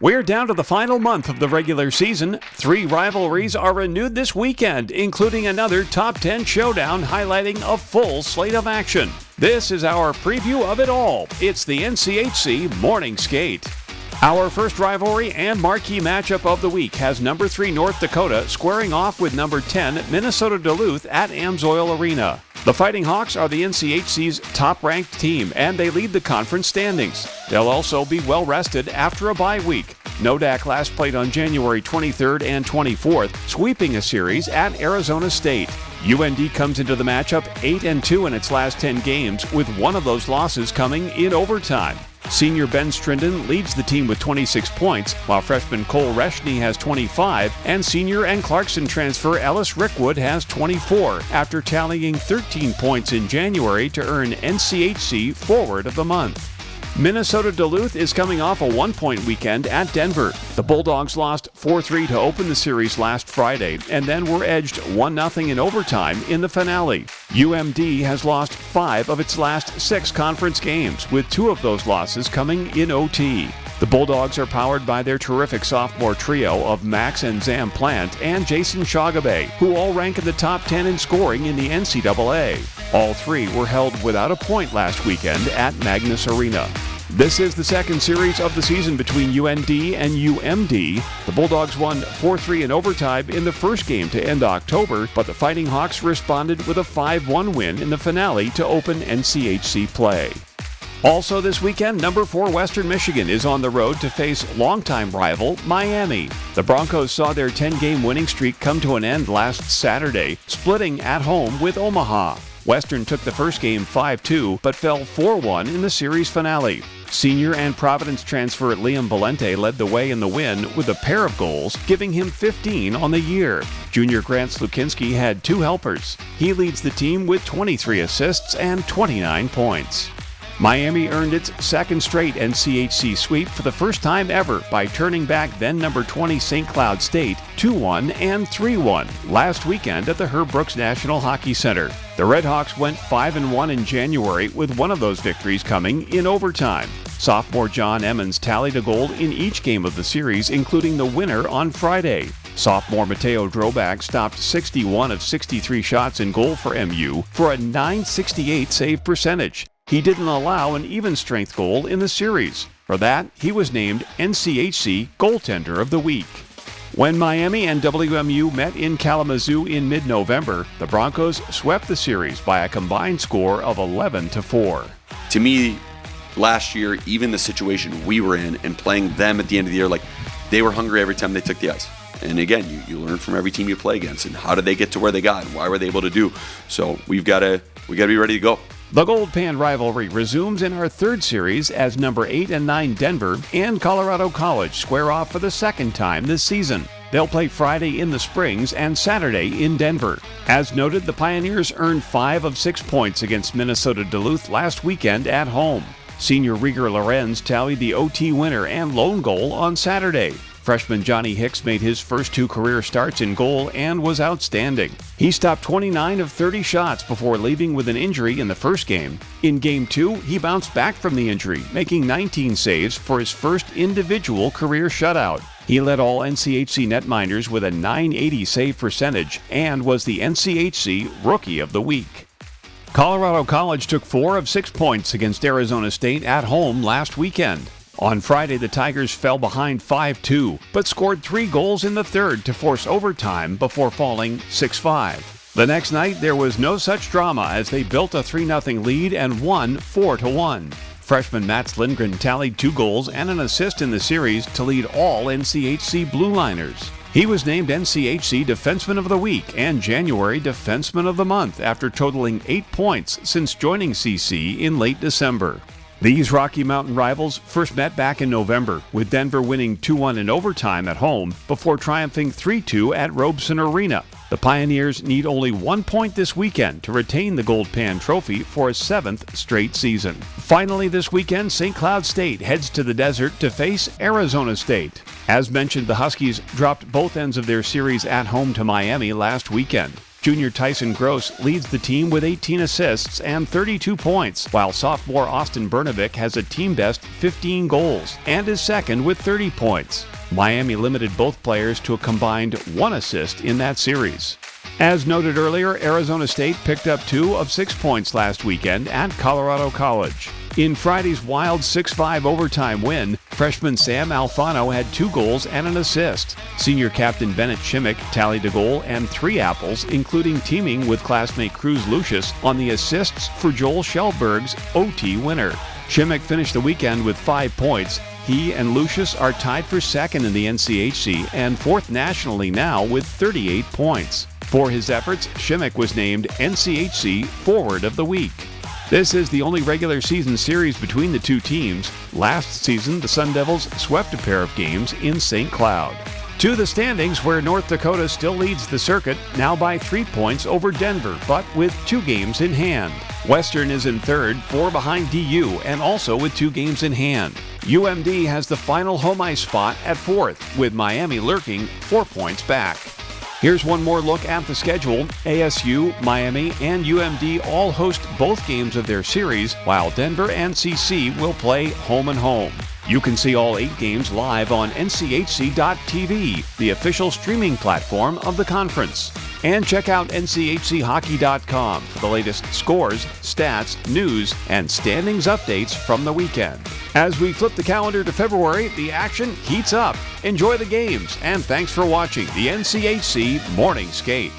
We're down to the final month of the regular season. 3 rivalries are renewed this weekend, including another top 10 showdown highlighting a full slate of action. This is our preview of it all. It's the NCHC Morning Skate. Our first rivalry and marquee matchup of the week has number 3 North Dakota squaring off with number 10 Minnesota Duluth at Amsoil Arena. The Fighting Hawks are the NCHC's top-ranked team, and they lead the conference standings. They'll also be well-rested after a bye week. Nodak last played on January 23rd and 24th, sweeping a series at Arizona State. UND comes into the matchup 8-2 in its last 10 games, with one of those losses coming in overtime. Senior Ben Strinden leads the team with 26 points, while freshman Cole Reshny has 25, and senior and Clarkson transfer Ellis Rickwood has 24, after tallying 13 points in January to earn NCHC Forward of the Month. Minnesota Duluth is coming off a 1-point weekend at Denver. The Bulldogs lost 4-3 to open the series last Friday, and then were edged 1-0 in overtime in the finale. UMD has lost 5 of its last 6 conference games, with 2 of those losses coming in OT. The Bulldogs are powered by their terrific sophomore trio of Max and Zam Plant and Jason Shagabe, who all rank in the top 10 in scoring in the NCAA. All 3 were held without a point last weekend at Magnus Arena. This is the second series of the season between UND and UMD. The Bulldogs won 4-3 in overtime in the first game to end October, but the Fighting Hawks responded with a 5-1 win in the finale to open NCHC play. Also this weekend, number 4 Western Michigan is on the road to face longtime rival Miami. The Broncos saw their 10-game winning streak come to an end last Saturday, splitting at home with Omaha. Western took the first game 5-2, but fell 4-1 in the series finale. Senior and Providence transfer Liam Valente led the way in the win with a pair of goals, giving him 15 on the year. Junior Grant Slukinski had 2 helpers. He leads the team with 23 assists and 29 points. Miami earned its second straight NCHC sweep for the first time ever by turning back then number 20 St. Cloud State 2-1 and 3-1 last weekend at the Herb Brooks National Hockey Center. The Redhawks went 5-1 in January, with one of those victories coming in overtime. Sophomore John Emmons tallied a goal in each game of the series, including the winner on Friday. Sophomore Mateo Drobak stopped 61 of 63 shots in goal for MU for a .968 save percentage. He didn't allow an even-strength goal in the series. For that, he was named NCHC Goaltender of the Week. When Miami and WMU met in Kalamazoo in mid-November, the Broncos swept the series by a combined score of 11-4. To me, last year, even the situation we were in and playing them at the end of the year, they were hungry every time they took the ice. And again, you learn from every team you play against, and how did they get to where they got, and why were they able to do. So we got to be ready to go. The Gold Pan rivalry resumes in our third series as number 8 and 9 Denver and Colorado College square off for the second time this season. They'll play Friday in the Springs and Saturday in Denver. As noted, the Pioneers earned 5 of 6 points against Minnesota Duluth last weekend at home. Senior Rieger Lorenz tallied the OT winner and lone goal on Saturday. Freshman Johnny Hicks made his first 2 career starts in goal and was outstanding. He stopped 29 of 30 shots before leaving with an injury in the first game. In Game 2, he bounced back from the injury, making 19 saves for his first individual career shutout. He led all NCHC netminders with a .980 save percentage and was the NCHC Rookie of the Week. Colorado College took 4 of 6 points against Arizona State at home last weekend. On Friday, the Tigers fell behind 5-2, but scored 3 goals in the third to force overtime before falling 6-5. The next night, there was no such drama as they built a 3-0 lead and won 4-1. Freshman Mats Lindgren tallied 2 goals and an assist in the series to lead all NCHC Blue Liners. He was named NCHC Defenseman of the Week and January Defenseman of the Month after totaling 8 points since joining CC in late December. These Rocky Mountain rivals first met back in November, with Denver winning 2-1 in overtime at home before triumphing 3-2 at Robeson Arena. The Pioneers need only 1 point this weekend to retain the Gold Pan Trophy for a 7th straight season. Finally this weekend, St. Cloud State heads to the desert to face Arizona State. As mentioned, the Huskies dropped both ends of their series at home to Miami last weekend. Junior Tyson Gross leads the team with 18 assists and 32 points, while sophomore Austin Bernovic has a team-best 15 goals and is second with 30 points. Miami limited both players to a combined 1 assist in that series. As noted earlier, Arizona State picked up 2 of 6 points last weekend at Colorado College. In Friday's wild 6-5 overtime win, freshman Sam Alfano had 2 goals and an assist. Senior captain Bennett Shimmick tallied a goal and 3 apples, including teaming with classmate Cruz Lucius on the assists for Joel Schellberg's OT winner. Shimmick finished the weekend with 5 points. He and Lucius are tied for second in the NCHC and 4th nationally now with 38 points. For his efforts, Shimmick was named NCHC Forward of the Week. This is the only regular season series between the two teams. Last season, the Sun Devils swept a pair of games in St. Cloud. To the standings, where North Dakota still leads the circuit, now by 3 points over Denver, but with 2 games in hand. Western is in third, 4 behind DU, and also with 2 games in hand. UMD has the final home ice spot at 4th, with Miami lurking 4 points back. Here's one more look at the schedule. ASU, Miami, and UMD all host both games of their series, while Denver and CC will play home and home. You can see all 8 games live on NCHC.TV, the official streaming platform of the conference. And check out NCHCHockey.com for the latest scores, stats, news, and standings updates from the weekend. As we flip the calendar to February, the action heats up. Enjoy the games, and thanks for watching the NCHC Morning Skate.